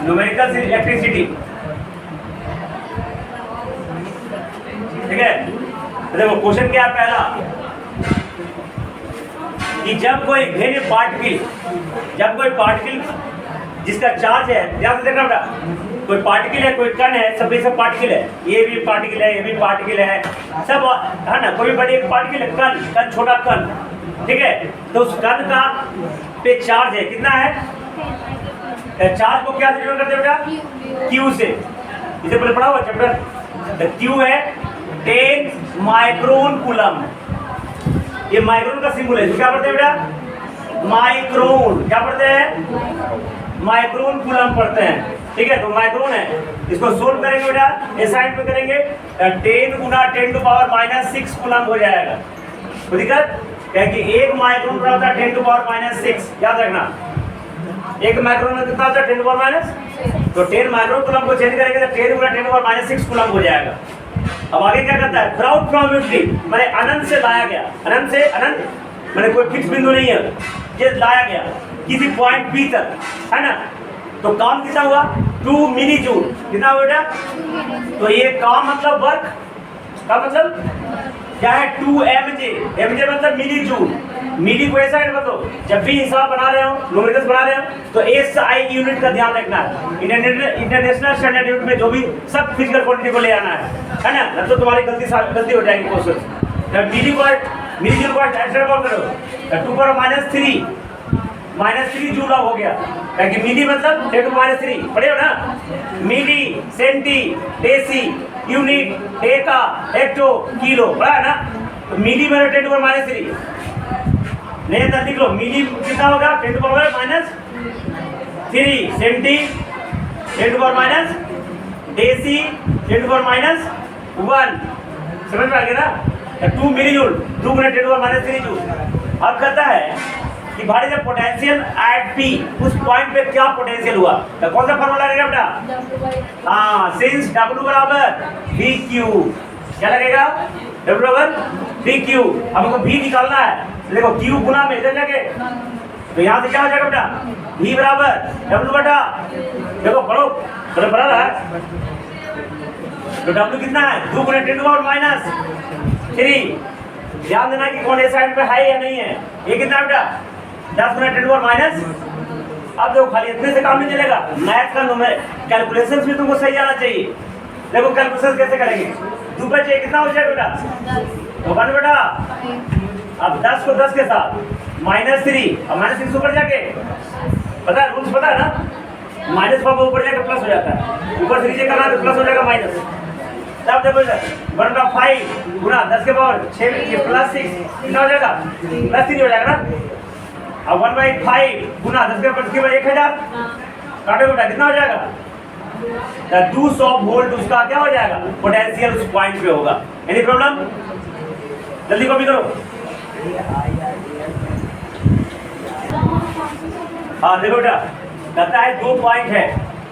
Numerical electricity, ठीक है। देखो क्वेश्चन क्या है पहला, कि जब कोई वेरी पार्टिकल, जब कोई पार्टिकल जिसका चार्ज है, ध्यान से देखना बेटा, कोई पार्टिकल है, कोई कण है, सब पार्टिकल है, ये भी पार्टिकल है, ये भी पार्टिकल है, सब है ना, कोई बड़ी एक पार्टिकल है, कण, कण छोटा कण, ठीक है। तो उस कण का पे चार्ज है, कितना है, चार्ज को क्या डिनोट करते हैं बेटा, क्यू से, इसे पहले पढ़ा हुआ चैप्टर, क्यू है 10 माइक्रोन कूलम, ये माइक्रोन का सिंबल है, क्या पढ़ते हैं बेटा, माइक्रोन, क्या पढ़ते हैं, माइक्रोन कूलम पढ़ते हैं, ठीक है। तो माइक्रोन है, इसको सोल्व करेंगे बेटा, असाइन में करेंगे, 10 गुना 10⁻⁻6 कूलम हो जाएगा, तो दिक्कत क्या कि एक माइक्रोन बराबर होता है 10⁻�6, याद रखना, एक माइक्रोन में कितना होता है 10⁻⁻, तो 10 माइक्रोन कूलम को चेंज करेंगे तो 10 गुना 10⁻⁻6 कूलम हो जाएगा। अब आगे क्या करता है, विदाउट प्रोबेबिलिटी, माने अनंत से लाया गया, अनंत से अनंत, माने कोई फिक्स बिंदु नहीं है, ये लाया गया किसी पॉइंट पी तक, है ना, तो काम कितना हुआ, 2 मिली जूल, कितना हुआ बेटा, तो ये काम मतलब वर्क का मतलब क्या है, 2 mj, mj मतलब मिली जूल, मिली को ऐसा कर दो, जब भी हिसाब बना रहे हो, न्यूमेरिकल्स बना रहे हो, तो SI यूनिट का ध्यान रखना है, इंटरनेशनल स्टैंडर्ड यूनिट में जो भी सब फिजिकल क्वांटिटी को ले आना है ना, नहीं तो तुम्हारी गलती हो जाएगी क्वेश्चन। जब मिली जूल को ऐसे कॉल करो, 2⁻³ -3 जूल हो गया, ताकि मिली मतलब 10⁻³ पढ़े हो ना, milli, centi, deci, unit, deca, hecto, kilo, पढ़ा है ना, तो मिली में 10⁻³ नहीं तो लिख लो, मिली कितना होगा 10⁻⁻3, सेंटी 10⁻, डेसी 10⁻1, समझ में आ गया ना, 2 मिली जूल, 2 गुना 10⁻³ जूल। अब कहता है कि भाई जब पोटेंशियल एट पी, उस पॉइंट पे क्या पोटेंशियल हुआ, तो कौन सा फॉर्मूला लगेगा बेटा, हाँ, सिंस W बराबर VQ, क्या लगेगा, W बराबर VQ, हमको V निकालना है, देखो Q गुना में इधर लगे, तो यहाँ से क्या हो जाएगा बेटा, V बराबर W बटा, देखो पढ़ो, बड़ा रहा है, तो W कितना है, 2 गुना 10⁻⁻3, ध्यान देना कि कौन ए साइड पे है या नहीं है, ये कितना बेटा 10 गुना 10⁻। अब देखो खाली इतने से काम नहीं चलेगा, मैथ का कैलकुलेशंस भी तुमको सही आना चाहिए। देखो कैलकुलेशन कैसे करेंगे, 2 बचे कितना हो जाएगा बेटा, तो 1 बेटा, अब 10 को 10 के साथ -3, अब -6 ऊपर जाके, पता है रूल्स पता है ना, माइनस पावर ऊपर जाके प्लस हो जाता है, ऊपर से नीचे करना तो प्लस हो जाएगा माइनस, तब देखो 1/5 गुना 10 के पावर 6, ये +6 कितना हो जाएगा, +3 हो जाएगा ना, अब 1/5 गुना 10 के पावर 1000, काटो बेटा कितना हो जाएगा, 200 वोल्ट उसका क्या हो जाएगा, पोटेंशियल उस पॉइंट पे होगा। एनी प्रॉब्लम, जल्दी कॉपी करो। हाँ देखो बेटा, कहता है 2 पॉइंट है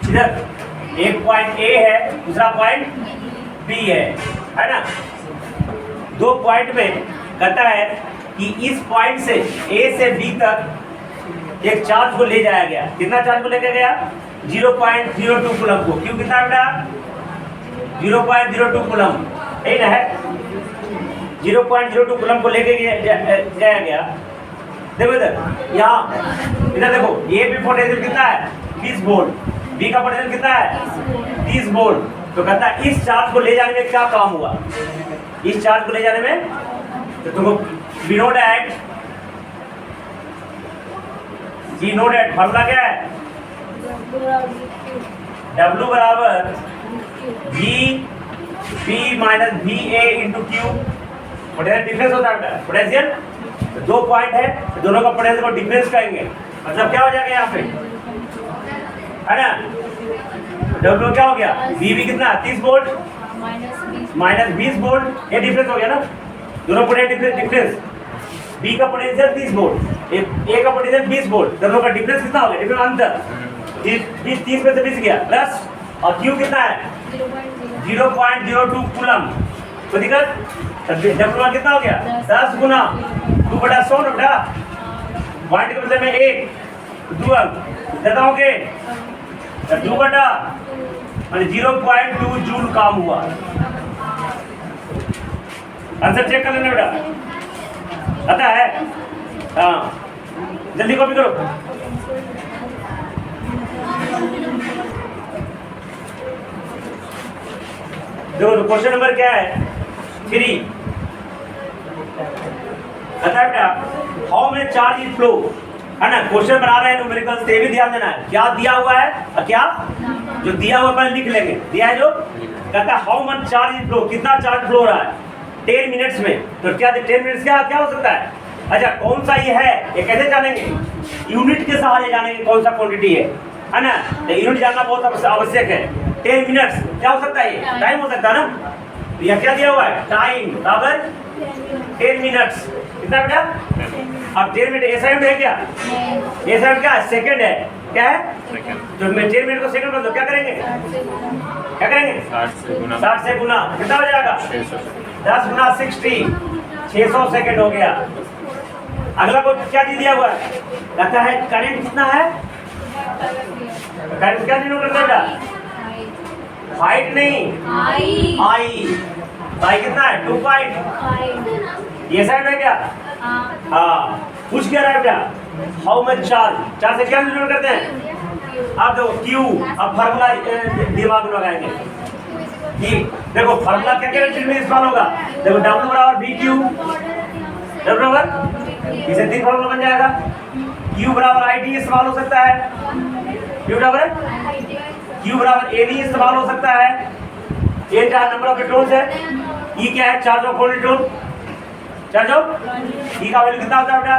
इधर, एक पॉइंट A है, दूसरा पॉइंट B है ना, 2 पॉइंट में कहता है कि इस पॉइंट से A से B तक एक चार्ज को ले जाया गया, कितना चार्ज को लेकर गया, 0.02 कूलम को, क्यों कितना बेटा 0.02 कूलम, यही ना है, 0.02 कूलम को लेके जाया गया। देखो इधर, यहाँ इधर देखो, ये भी पोटेंशियल कितना है 20 वोल्ट, बी का पोटेंशियल कितना है 30 वोल्ट, तो कहता है इस चार्ज को ले जाने में क्या काम हुआ, इस चार्ज को ले जाने में, तो तुमको वी नो डैट फॉर्मूला क्या है, W बराबर V minus VA into Q, potential difference होता है, पोटेंशियल 2 पॉइंट है, दोनों का पोटेंशियल को डिफरेंस करेंगे, मतलब क्या हो जाएगा यहाँ पे, है ना, W क्या हो गया, VB कितना 30 वोल्ट माइनस 20 वोल्ट, ये डिफरेंस हो गया ना, दोनों पोटेंशियल डिफरेंस, B का पोटेंशियल 30 वोल्ट, A का पोटेंशियल 20 वोल्ट, दोनों का डिफरेंस कितना हो गया, डिफरेंस अंतर 30 में से 20 गया प्लस, और Q कितना है 0.02 कूलम। कोई दिक्कत? W कितना हो गया 10 गुना 2/100 ना बेटा, पॉइंट के बदले में 1 2 देता हूँ के 2 बटा 0.2 जूल काम हुआ। आंसर चेक कर लेना बेटा, आता है? हाँ जल्दी कॉपी करो। देखो तो क्वेश्चन नंबर क्या है 3, आता है बेटा how many charge is flow, है ना। क्वेश्चन बना रहे हैं न्यूमेरिकल से भी ध्यान देना है, क्या दिया हुआ है और क्या जो दिया हुआ पहले लिख लेंगे। दिया है जो कहता है how much charge is flow, कितना चार्ज फ्लो हो रहा है 10 मिनट्स में। तो क्या 10 मिनट्स क्या क्या हो सकता है? अच्छा कौन सा ये है, ये कैसे जानेंगे? यूनिट के सहारे जानेंगे कौन सा क्वांटिटी है ना। तो यूनिट जानना बहुत आवश्यक है। 10 मिनट्स क्या हो सकता है? ये टाइम हो सकता है ना। तो यह क्या दिया हुआ है टाइम बराबर 10 मिनट्स। कितना बेटा? अब 10 मिनट ऐसा यूनिट है क्या? ये सब क्या सेकंड है, क्या है तो मैं 10 मिनट को सेकंड कर दो, क्या करेंगे? क्या करेंगे? 60 से गुना कितना हो जाएगा 10 गुना 60 600 सेकंड हो गया। अगला को क्या चीज दिया हुआ है? कहता है करंट कितना है, करंट क्या डिनोट करता है? फाइट नहीं आई कितना है 2 ये साइड है क्या? हाँ पूछ क्या रहा है बेटा हाउ मच चार्ज से क्या डिनोट करते हैं? अब देखो क्यू, अब फार्मूला दिमाग में लगाएंगे कि देखो फार्मूला क्या क्या में इस्तेमाल होगा। देखो W बराबर बी क्यू, W बराबर इसे 3 फार्मूला बन जाएगा। Q बराबर आई टी इस्तेमाल हो सकता है, Q बराबर ए डी इस्तेमाल हो सकता है। ए क्या नंबर ऑफ इलेक्ट्रॉन्स है, E क्या है charge of electron, charge of E का वैल्यू कितना होता है बेटा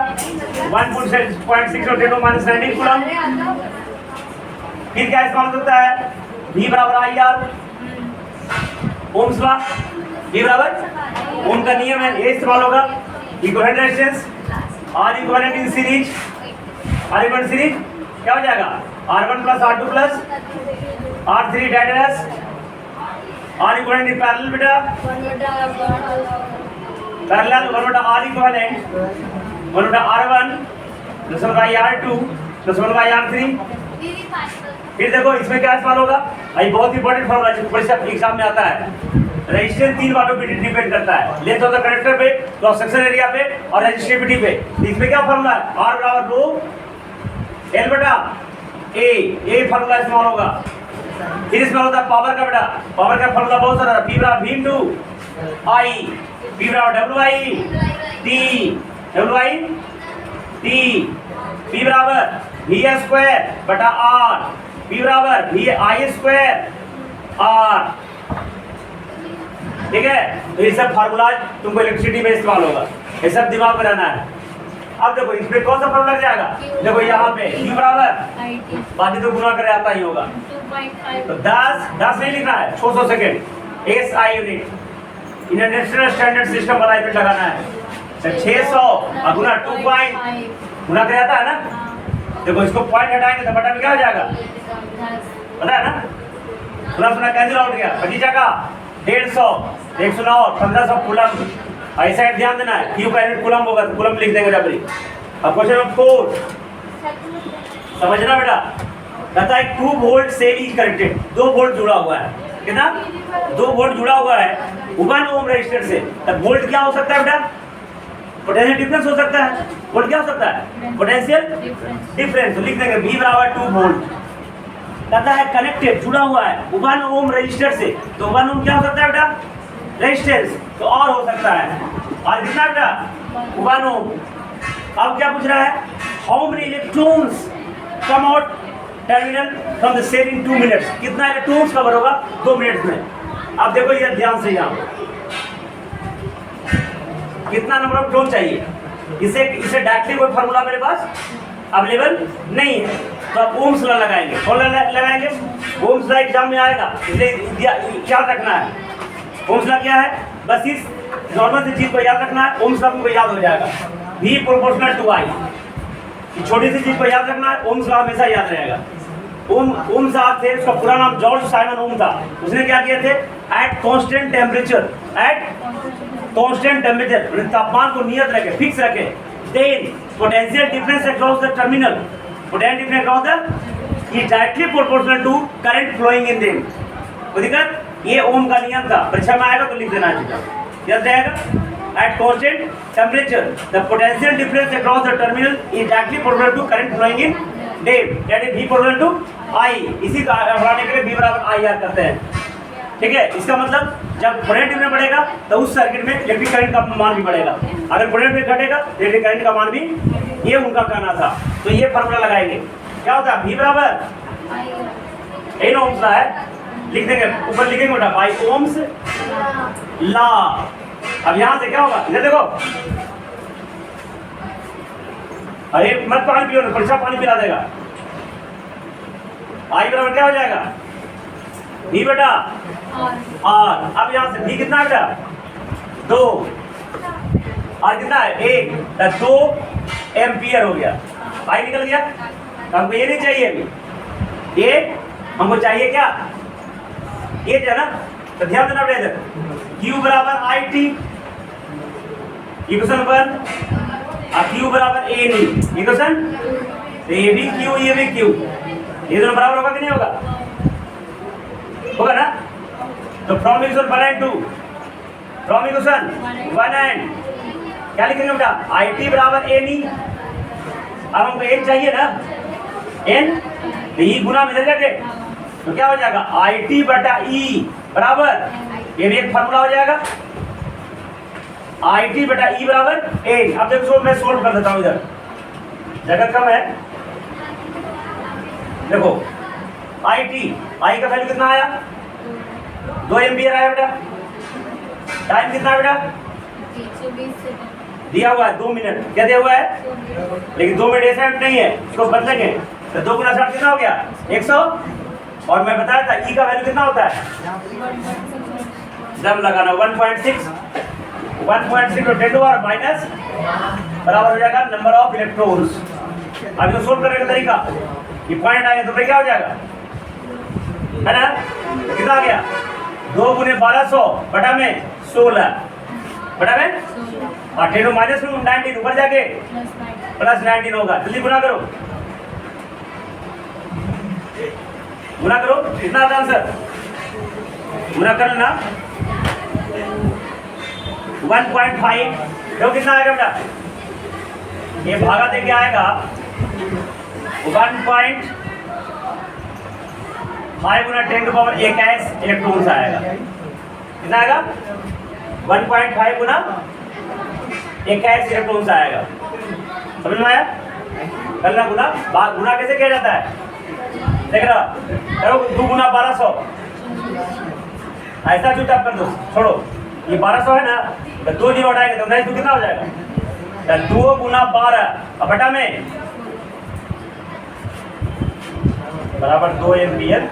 1.6 और 10⁻⁹ कूलम। फिर क्या इस्तेमाल हो सकता है V बराबर I R, ohm's law, V बराबर ओम का नियम है, ये इस्तेमाल होगा। Equivalent resistance R equivalent in series, R equivalent series क्या हो जाएगा R1 plus R2 plus R3 direct R equivalent in parallel बेटा parallel 1/R equivalent 1/R1 plus 1/R2 plus 1/R3। फिर देखो इसमें क्या इस्तेमाल होगा, ये बहुत इंपॉर्टेंट फॉर्मूला है परीक्षा एग्जाम में आता है। रेजिस्टेंस 3 बातों पे डिपेंड करता है, लेंथ ऑफ द कंडक्टर पे, क्रॉस सेक्शन एरिया पे और रेजिस्टिविटी पे। इसमें क्या फॉर्मूला है R बराबर रो L बटा A फॉर्मूला इस्तेमाल होगा। फिर इस्तेमाल होता है पावर का बेटा, पावर का फॉर्मूला बहुत सारा P बराबर V इंटू I, P बराबर WI T, P बराबर V स्क्वायर बटा R, P बराबर V I स्क्वायर R। ठीक है, तो ये सब फार्मूला तुमको इलेक्ट्रिसिटी में इस्तेमाल होगा, ये सब दिमाग में रहना है। अब देखो इसमें कौन सा फॉर्मूला लग जाएगा, देखो यहाँ पे Q बराबर बाकी तो गुना करे आता ही होगा, तो 10 नहीं लिखना है 600 second SI unit international standard system वाला यूनिट लगाना है। 600 गुना 2 गुना करे आता है ना। देखो इसको पॉइंट हटाएंगे तो बटा में क्या हो जाएगा पता है ना, प्लस में कैंसिल आउट गया 25 का 150 109 1500 कूलम। ऐसा ध्यान देना है Q का यूनिट कूलम होगा तो कूलम लिख देंगे जबरी। अब क्वेश्चन नंबर 4 समझना बेटा, कहता है 2 volt cell is connected, 2 volt जुड़ा हुआ है, कितना 2 वोल्ट जुड़ा हुआ है 1 ओम रेजिस्टर से। तब वोल्ट क्या हो सकता है बेटा, पोटेंशियल डिफरेंस हो सकता है। वोल्ट क्या हो सकता है पोटेंशियल डिफरेंस, तो लिख देंगे V बराबर 2 वोल्ट। कहता है कनेक्टेड जुड़ा हुआ है 1 ओम रेजिस्टर से, तो 1 ओम क्या हो सकता है बेटा रेजिस्टेंस, तो और हो सकता है और कितना बेटा 1 ओम। अब क्या पूछ रहा है how many electrons come out terminal from the cell in 2 minutes, कितना इलेक्ट्रॉन्स कवर होगा 2 मिनट्स में। अब देखो ये ध्यान से यहाँ कितना नंबर ऑफ इलेक्ट्रॉन चाहिए, इसे डायरेक्टली कोई फार्मूला मेरे पास अवेलेबल नहीं है, तो आप ओम्स लॉ लगाएंगे। कौन लगाएंगे ओम्स लॉ एग्जाम में आएगा, इसलिए याद रखना है ओम्स लॉ क्या है, बस इस नॉर्मल सी चीज को याद रखना है, ओम्स लॉ को याद हो जाएगा V प्रोपोर्शनल टू I। छोटी सी चीज को याद रखना है, ओम्स लॉ हमेशा याद रहेगा। ओम साहब थे, उसका पूरा नाम जॉर्ज साइमन ओम था। उसने क्या किए थे, एट कांस्टेंट टेम्परेचर, तापमान को नियत रखे, फिक्स रखे, then potential difference across the terminal, potential difference across the is directly proportional to current flowing in them. कोई दिक्कत? ये ओम का नियम था, परीक्षा में आएगा तो लिख देना चाहिए, याद रहेगा। At constant temperature, the potential difference across the terminal is directly proportional to current flowing in them. That is V proportional to I. इसी का बढ़ाने के लिए V बराबर IR करते हैं, ठीक है। इसका मतलब जब पोटेंशियल डिफरेंस बढ़ेगा तो उस सर्किट में इलेक्ट्रिक करंट का मान भी बढ़ेगा, अगर पोटेंशियल घटेगा तो इलेक्ट्रिक करंट का मान भी, ये उनका कहना था। तो ये फॉर्मूला लगाएंगे, क्या होता है, V बराबर इन ओम्स का है, लिख देंगे ऊपर, लिखेंगे बेटा बाय ओम्स लॉ। अब यहां से क्या होगा, इधर देखो, अरे मत पानी पियो, परीक्षा पानी पिला देगा। आई बराबर क्या हो जाएगा, V बेटा R। अब यहां से V कितना है बेटा, 2, R कितना है 1, 2 एम्पियर हो गया। आई निकल गया। हमको ये नहीं चाहिए अभी, ये हमको चाहिए क्या, ये जो है ना, तो ध्यान देना बेटा, इधर Q बराबर IT, इक्वेशन 1, और Q बराबर A नहीं, इक्वेशन, तो ये भी Q, ये भी Q, ये दोनों बराबर होगा कि नहीं होगा, होगा ना। तो from equation 1 and 2, from equation 1 and क्या लिखेंगे बेटा, IT बराबर A नहीं, अब हमको N चाहिए ना, N, तो E गुना में इधर जाके, तो क्या हो जाएगा, IT बटा E बराबर, ये भी एक फार्मूला हो जाएगा, IT बटा E बराबर A। अब देखो मैं सोल्व कर देता हूं, इधर जगह कम है, देखो IT, I का वैल्यू कितना आया, 2 एम्पियर आया बेटा। टाइम कितना है बेटा, 120 सेकंड दिया हुआ है 2 मिनट, क्या दिया हुआ है, लेकिन 2 मिनट ऐसा नहीं है, इसको बदलेंगे तो 2 गुना 60 कितना हो गया, 100। और मैं बताया था E का वैल्यू कितना होता है, दम लगाना 1.6 to 10 to power माइनस बराबर हो जाएगा नंबर ऑफ इलेक्ट्रॉन्स। अब इसको सोल्व करने का तरीका, ये पॉइंट आएगा तो फिर क्या हो जाएगा, है ना, कितना आ गया, 2 गुने 1200 बटा में 16 बटा में, और 10 माइनस 19 ऊपर जाके प्लस 19 होगा। जल्दी गुना करो, गुना करो, कितना आता आंसर, गुना कर लेना 1.5, देखो कितना आएगा बेटा, ये भागा देके आएगा 1.5 गुना 10 टू पावर 21 इलेक्ट्रॉन्स आएगा। कितना आएगा, 1.5 गुना 21 इलेक्ट्रॉन्स आएगा। समझ में आया, करना गुना, गुना कैसे किया जाता है, देख रहा, करो 2 गुना 1200, ऐसा चुपचाप कर दो, छोड़ो, ये 1200 है ना, तो 2 जीरो हटाएंगे तो 9 कितना हो जाएगा, 2 गुना 12 और बटा में बराबर 2 एम्पियर,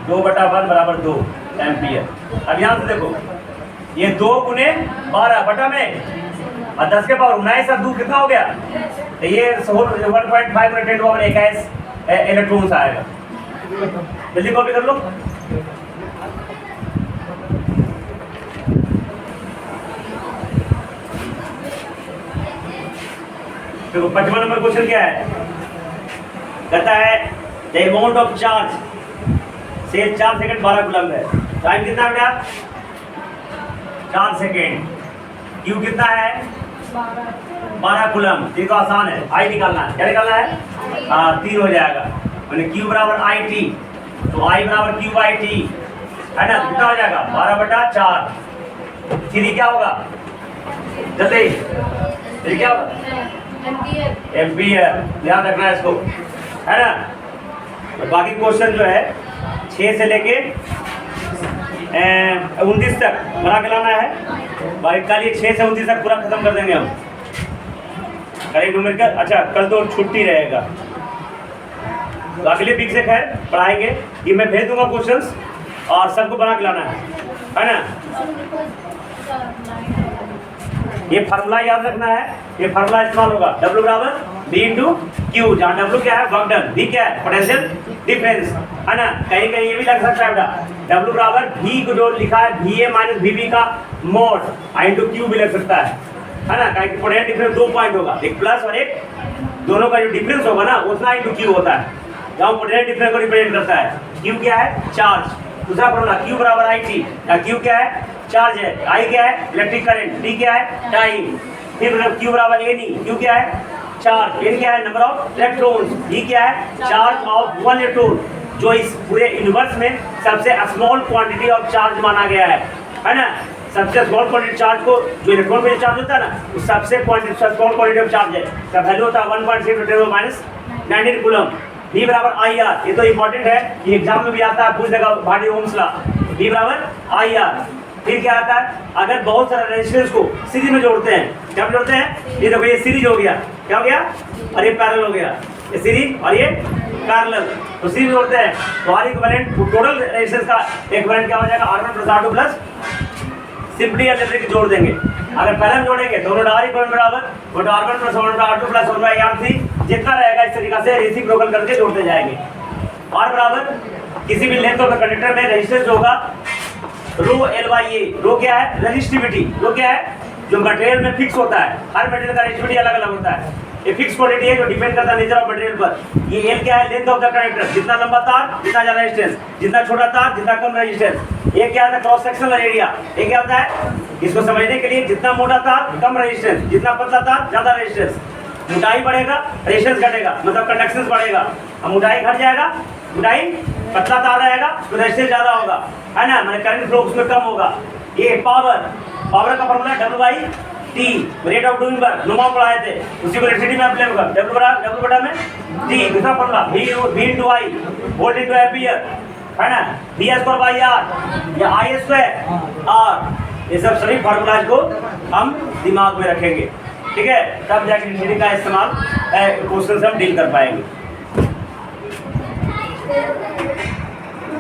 2 बटा 1 बराबर 2 एम्पियर। अब यहाँ से देखो, ये 2 गुने 12 बटा में और 10 के पावर 19 और 2 कितना हो गया, तो ये 1.5 गुना 10 पावर 21 इलेक्ट्रॉन्स आएगा। जल्दी कॉपी कर लो, देखो 55 नंबर क्वेश्चन क्या है, कहता है द अमाउंट ऑफ चार्ज से 4 सेकंड 12 कूलम्ब है। टाइम कितना बेटा, 4 सेकंड, क्यू कितना है 12 कूलम्ब, ये तो आसान है, आई निकालना है, क्या निकालना है, 3 हो जाएगा, मैंने क्यू बराबर आई टी, तो आई बराबर क्यू आई टी, है ना, कितना हो जाएगा 12 बटा 4, फिर क्या होगा, जल्दी, फिर क्या होगा, एम्पियर, ध्यान रखना है इसको, है ना। तो बाकी क्वेश्चन जो है 6 से लेके 29 तक बना के लाना है, बाकी कल ये 6 से 29 तक पूरा खत्म कर देंगे हम, कल मिलकर। अच्छा कल तो छुट्टी रहेगा, तो अगले वीक से खैर पढ़ाएंगे, ये मैं भेज दूंगा क्वेश्चंस और सबको बना के लाना है ना। ये फार्मूला याद रखना है, ये फार्मूला इस्तेमाल होगा, W बराबर V इंटू क्यू, जहाँ W क्या है वर्क डन, V क्या है पोटेंशियल डिफरेंस, है ना। कहीं कहीं ये भी लग सकता है बेटा, W बराबर V को जो लिखा है VA माइनस VB का मोड I इंटू क्यू भी लग सकता है ना। कहीं पोटेंशियल डिफरेंस 2 पॉइंट होगा, एक प्लस और एक, दोनों का जो डिफरेंस होगा ना उतना इंटू क्यू होता है, जहाँ पोटेंशियल डिफरेंस को रिप्रेजेंट करता है। क्यू क्या है चार्ज, दूसरा फॉर्मूला क्यू बराबर आई टी, क्यू क्या है चार्ज है, आई क्या है इलेक्ट्रिक करंट, टी क्या है टाइम, फिर क्यू बराबर एन ई, क्यू क्या है चार्ज, एन क्या है नंबर ऑफ इलेक्ट्रॉन्स, ई क्या है चार्ज ऑफ वन इलेक्ट्रॉन, जो इस पूरे यूनिवर्स में सबसे स्मॉल क्वांटिटी ऑफ चार्ज माना गया है ना। सबसे स्मॉल क्वांटिटी चार्ज को, जो इलेक्ट्रॉन में चार्ज होता है ना, वो सबसे स्मॉल क्वांटिटी ऑफ चार्ज है, का वैल्यू होता है 1.6 × 10⁻⁹ कूलम। V बराबर आई आर, ये तो इंपॉर्टेंट है, ये एग्जाम में भी आता है, पूछ देगा भाटी ओम्स लॉ। V बराबर आई आर, फिर क्या आता है, अगर बहुत सारे रेजिस्टेंस को सीरीज में जोड़ते हैं, क्या जोड़ते हैं, ये देखो ये सीरीज हो गया, क्या हो गया, और ये पैरेलल हो गया, ये सीरीज और ये पैरेलल, तो सीरीज जोड़ते हैं तो R इक्विवेलेंट टोटल रेजिस्टेंस का इक्विवेलेंट क्या हो जाएगा R1 + R2 plus simply electric जोड़ देंगे। अगर पैरेलल जोड़ेंगे दोनों R इक्विवेलेंट बराबर R1 + R2 प्लस 1/R3 जितना रहेगा, इस तरीके से रेसिप्रोकल करके जोड़ते जाएंगे। R बराबर किसी भी लेंथ ऑफ द कंडक्टर में रेजिस्टेंस होगा रो एल बाई ए, रो क्या है रेजिस्टिविटी, रो क्या है जो मटेरियल में फिक्स होता है, हर मटेरियल का रेजिस्टिविटी अलग अलग होता है, ये फिक्स क्वांटिटी है जो डिपेंड करता है नेचर ऑफ मटेरियल पर। ये एल क्या है लेंथ ऑफ द कंडक्टर, जितना लंबा तार जितना ज्यादा रेजिस्टेंस, जितना छोटा तार जितना कम रेजिस्टेंस। ये क्या होता है क्रॉस सेक्शनल एरिया, ये क्या होता है, इसको समझने के लिए जितना मोटा तार कम रेजिस्टेंस, जितना पतला तार ज्यादा रेजिस्टेंस, मोटाई बढ़ेगा रेजिस्टेंस घटेगा, मतलब कंडक्शन बढ़ेगा, अब मोटाई घट जाएगा, मोटाई पतला तार रहेगा तो रेजिस्टेंस ज्यादा होगा, है ना, मतलब करंट फ्लो उसमें कम होगा। ये पावर का formula W/T, rate of doing work नुमा पढ़ाए थे, उसी को इलेक्ट्रिसिटी में अप्लाई होगा, W बटा में T, दूसरा formula V into I, volt into ampere, है ना, V²/R या I² R, ये सब सभी फॉर्मूलाज को हम दिमाग में रखेंगे, ठीक है, तब जाके इलेक्ट्रिसिटी का इस्तेमाल क्वेश्चन से हम डील कर पाएंगे।